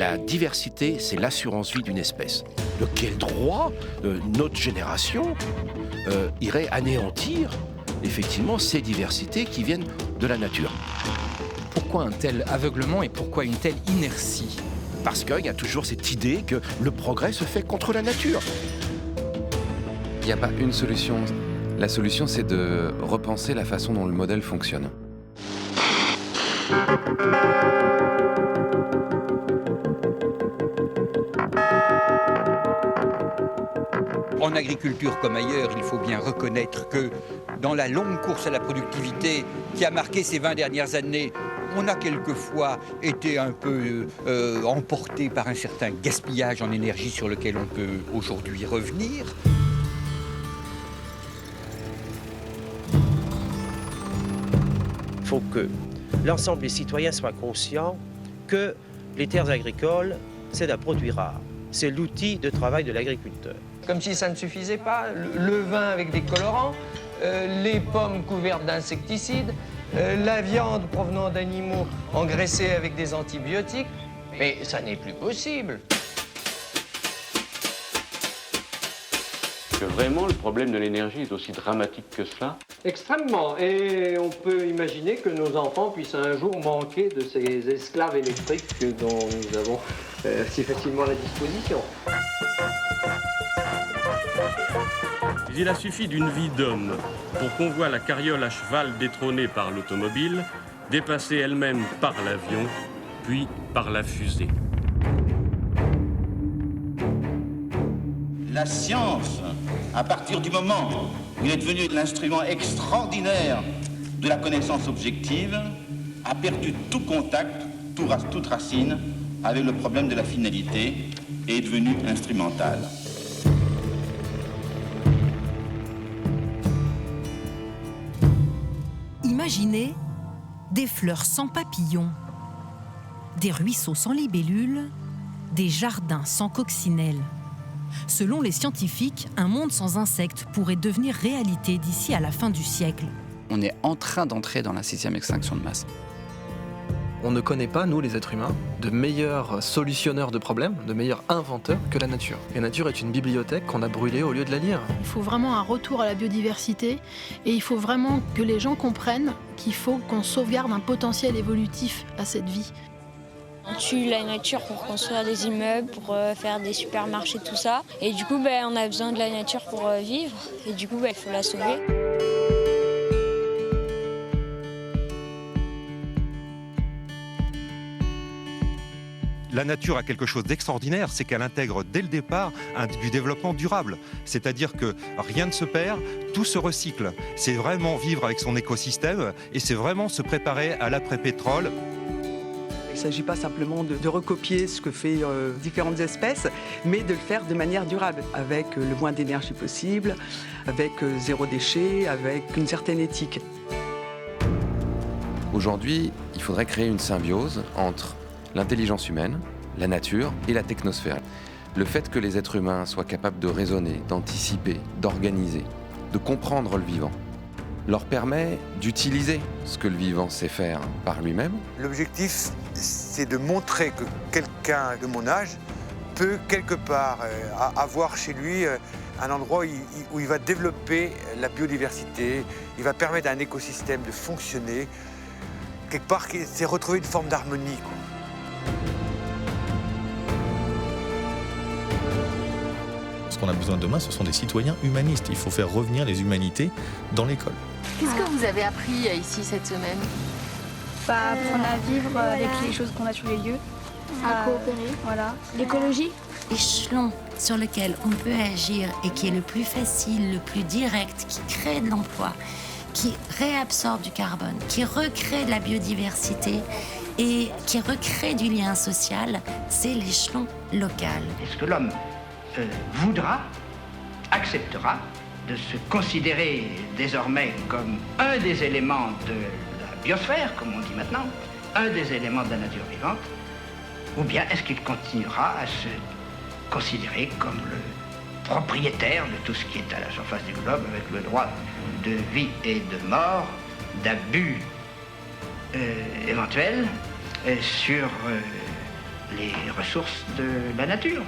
La diversité, c'est l'assurance vie d'une espèce. De quel droit notre génération irait anéantir effectivement ces diversités qui viennent de la nature? Pourquoi un tel aveuglement et pourquoi une telle inertie? Parce qu'il y a toujours cette idée que le progrès se fait contre la nature. Il n'y a pas une solution. La solution, c'est de repenser la façon dont le modèle fonctionne. En agriculture comme ailleurs, il faut bien reconnaître que dans la longue course à la productivité qui a marqué ces 20 dernières années, on a quelquefois été un peu emporté par un certain gaspillage en énergie sur lequel on peut aujourd'hui revenir. Il faut que l'ensemble des citoyens soient conscients que les terres agricoles, c'est un produit rare. C'est l'outil de travail de l'agriculteur. Comme si ça ne suffisait pas, le vin avec des colorants, les pommes couvertes d'insecticides, la viande provenant d'animaux engraissés avec des antibiotiques. Mais ça n'est plus possible. Que vraiment le problème de l'énergie est aussi dramatique que cela? Extrêmement. Et on peut imaginer que nos enfants puissent un jour manquer de ces esclaves électriques dont nous avons si facilement la disposition. Il a suffi d'une vie d'homme pour qu'on voie la carriole à cheval détrônée par l'automobile, dépassée elle-même par l'avion, puis par la fusée. La science, à partir du moment où il est devenu l'instrument extraordinaire de la connaissance objective, a perdu tout contact, toute racine avec le problème de la finalité et est devenue instrumentale. Imaginez des fleurs sans papillons, des ruisseaux sans libellules, des jardins sans coccinelles. Selon les scientifiques, un monde sans insectes pourrait devenir réalité d'ici à la fin du siècle. On est en train d'entrer dans la 6e extinction de masse. On ne connaît pas, nous les êtres humains, de meilleurs solutionneurs de problèmes, de meilleurs inventeurs que la nature. La nature est une bibliothèque qu'on a brûlée au lieu de la lire. Il faut vraiment un retour à la biodiversité et il faut vraiment que les gens comprennent qu'il faut qu'on sauvegarde un potentiel évolutif à cette vie. On tue la nature pour construire des immeubles, pour faire des supermarchés, tout ça. Et du coup, on a besoin de la nature pour vivre. Et du coup, il faut la sauver. La nature a quelque chose d'extraordinaire, c'est qu'elle intègre dès le départ du développement durable. C'est-à-dire que rien ne se perd, tout se recycle. C'est vraiment vivre avec son écosystème et c'est vraiment se préparer à l'après-pétrole. Il ne s'agit pas simplement de recopier ce que fait différentes espèces, mais de le faire de manière durable, avec le moins d'énergie possible, avec zéro déchet, avec une certaine éthique. Aujourd'hui, il faudrait créer une symbiose entre l'intelligence humaine, la nature et la technosphère. Le fait que les êtres humains soient capables de raisonner, d'anticiper, d'organiser, de comprendre le vivant, leur permet d'utiliser ce que le vivant sait faire par lui-même. L'objectif, c'est de montrer que quelqu'un de mon âge peut quelque part avoir chez lui un endroit où il va développer la biodiversité, il va permettre à un écosystème de fonctionner. Quelque part, c'est retrouver une forme d'harmonie, quoi. Ce qu'on a besoin demain, ce sont des citoyens humanistes. Il faut faire revenir les humanités dans l'école. Qu'est-ce que vous avez appris ici cette semaine? Apprendre à vivre avec les choses qu'on a sur les lieux, à coopérer, voilà. L'écologie. L'échelon sur lequel on peut agir et qui est le plus facile, le plus direct, qui crée de l'emploi, qui réabsorbe du carbone, qui recrée de la biodiversité et qui recrée du lien social, c'est l'échelon local. Est-ce que l'homme voudra, acceptera de se considérer désormais comme un des éléments de la biosphère, comme on dit maintenant, un des éléments de la nature vivante, ou bien est-ce qu'il continuera à se considérer comme le propriétaire de tout ce qui est à la surface du globe, avec le droit de vie et de mort, d'abus éventuels sur les ressources de la nature.